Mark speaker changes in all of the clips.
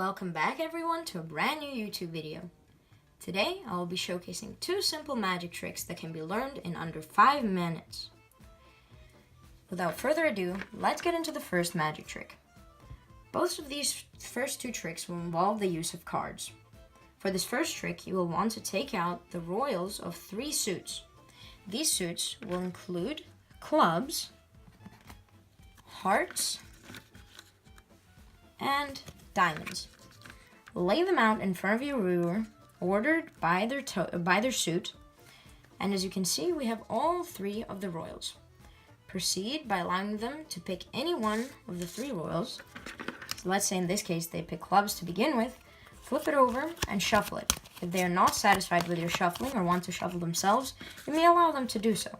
Speaker 1: Welcome back everyone to a brand new YouTube video. Today I will be showcasing two simple magic tricks that can be learned in under 5 minutes. Without further ado, let's get into the first magic trick. Both of these first two tricks will involve the use of cards. For this first trick, you will want to take out the royals of 3 suits. These suits will include clubs, hearts, and diamonds. Lay them out in front of your viewer, ordered by their suit, and as you can see, we have all 3 of the royals. Proceed by allowing them to pick any one of the 3 royals. So let's say in this case they pick clubs to begin with. Flip it over and shuffle it. If they are not satisfied with your shuffling or want to shuffle themselves, you may allow them to do so.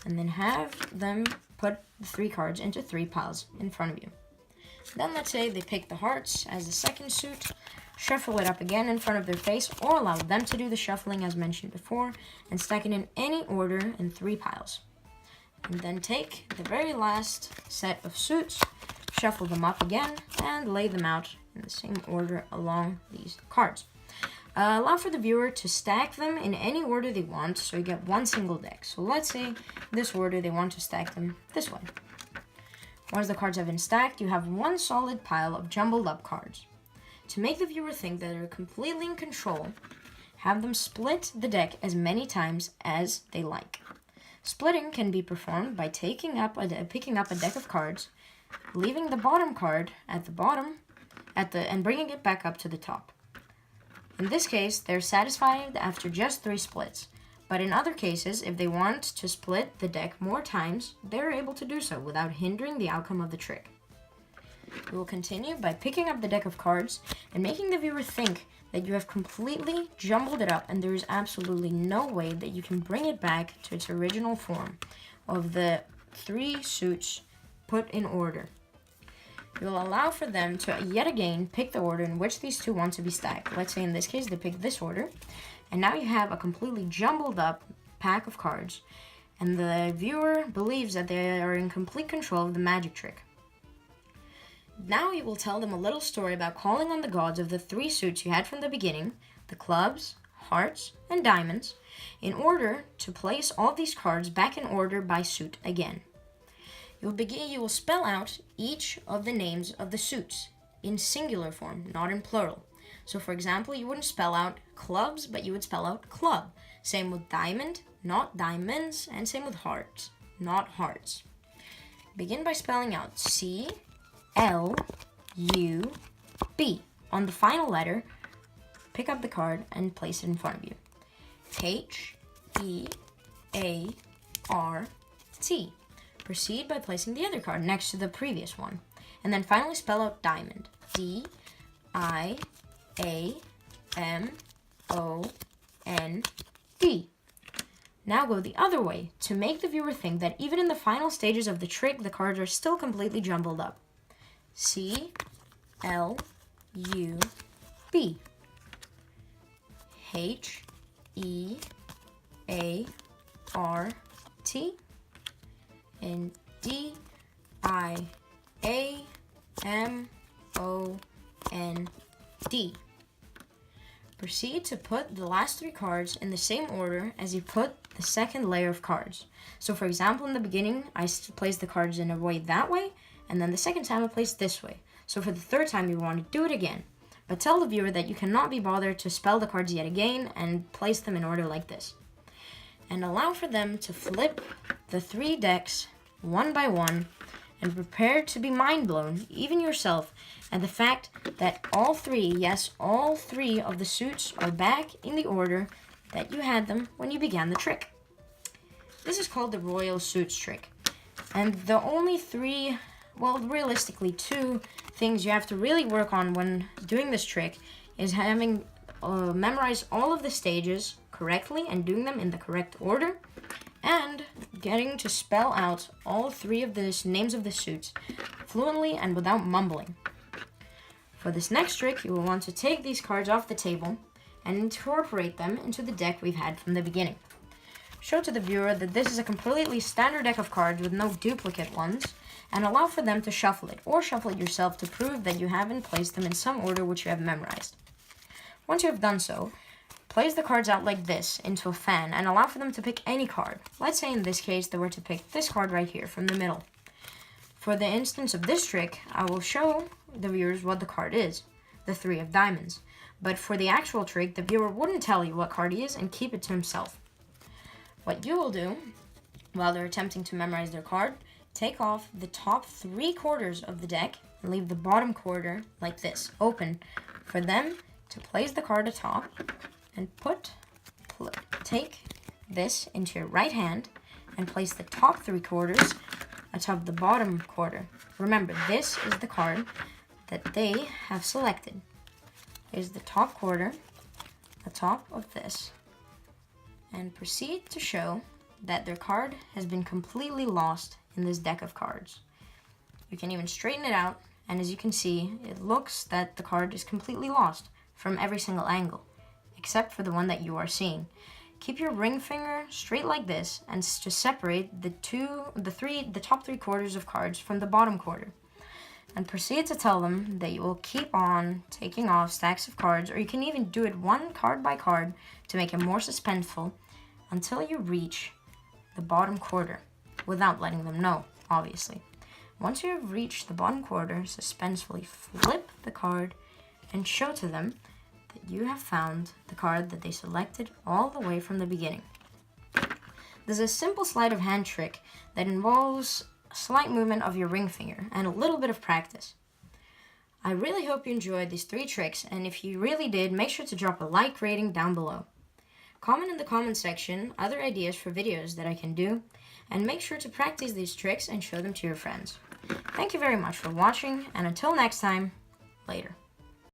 Speaker 1: And then have them put the 3 cards into 3 piles in front of you. Then let's say they pick the hearts as the second suit, shuffle it up again in front of their face, or allow them to do the shuffling as mentioned before, and stack it in any order in 3 piles. And then take the very last set of suits, shuffle them up again, and lay them out in the same order along these cards. Allow for the viewer to stack them in any order they want, so you get one single deck. So let's say this order they want to stack them this way. Once the cards have been stacked, you have one solid pile of jumbled up cards. To make the viewer think that they're completely in control, have them split the deck as many times as they like. Splitting can be performed by picking up a deck of cards, leaving the bottom card at the bottom, and bringing it back up to the top. In this case, they're satisfied after just 3 splits. But in other cases, if they want to split the deck more times, they're able to do so without hindering the outcome of the trick. We will continue by picking up the deck of cards and making the viewer think that you have completely jumbled it up and there is absolutely no way that you can bring it back to its original form of the 3 suits put in order. You will allow for them to yet again pick the order in which these 2 want to be stacked. Let's say in this case they pick this order. And now you have a completely jumbled up pack of cards, and the viewer believes that they are in complete control of the magic trick. Now you will tell them a little story about calling on the gods of the 3 suits you had from the beginning, the clubs, hearts, and diamonds, in order to place all these cards back in order by suit again. You will spell out each of the names of the suits in singular form, not in plural. So for example, you wouldn't spell out clubs, but you would spell out club. Same with diamond, not diamonds, and same with hearts, not hearts. Begin by spelling out C-L-U-B. On the final letter, pick up the card and place it in front of you. H-E-A-R-T. Proceed by placing the other card next to the previous one. And then finally spell out diamond. D-I-A-M-O-N-D. Now go the other way to make the viewer think that even in the final stages of the trick, the cards are still completely jumbled up. C-L-U-B. H-E-A-R-T. And D-I-A-M-O-N-D. Proceed to put the last 3 cards in the same order as you put the second layer of cards. So for example, in the beginning, I placed the cards in a way that way, and then the second time I placed this way. So for the third time, you want to do it again. But tell the viewer that you cannot be bothered to spell the cards yet again and place them in order like this. And allow for them to flip the 3 decks one by one and prepare to be mind blown, even yourself, at the fact that all 3 of the suits are back in the order that you had them when you began the trick. This is called the royal suits trick. And the only 3, well, realistically 2 things you have to really work on when doing this trick is having memorized all of the stages correctly and doing them in the correct order, and getting to spell out all 3 of the names of the suits fluently and without mumbling. For this next trick, you will want to take these cards off the table and incorporate them into the deck we've had from the beginning. Show to the viewer that this is a completely standard deck of cards with no duplicate ones, and allow for them to shuffle it, or shuffle it yourself to prove that you haven't placed them in some order which you have memorized. Once you have done so, place the cards out like this into a fan and allow for them to pick any card. Let's say in this case they were to pick this card right here from the middle. For the instance of this trick, I will show the viewers what the card is, the 3 of diamonds. But for the actual trick, the viewer wouldn't tell you what card he is and keep it to himself. What you will do, while they're attempting to memorize their card, take off the top 3 quarters of the deck and leave the bottom quarter like this, open, for them to place the card atop and take this into your right hand and place the top 3 quarters atop the bottom quarter. Remember, this is the card that they have selected. Here's the top quarter atop of this, and proceed to show that their card has been completely lost in this deck of cards. You can even straighten it out, and as you can see, it looks that the card is completely lost from every single angle, except for the one that you are seeing. Keep your ring finger straight like this and just separate the top 3 quarters of cards from the bottom quarter. And proceed to tell them that you will keep on taking off stacks of cards, or you can even do it one card by card to make it more suspenseful until you reach the bottom quarter, without letting them know, obviously. Once you have reached the bottom quarter, suspensefully flip the card and show to them that you have found the card that they selected all the way from the beginning. There's a simple sleight of hand trick that involves a slight movement of your ring finger and a little bit of practice. I really hope you enjoyed these 3 tricks, and if you really did, make sure to drop a like rating down below. Comment in the comment section other ideas for videos that I can do, and make sure to practice these tricks and show them to your friends. Thank you very much for watching, and until next time, later.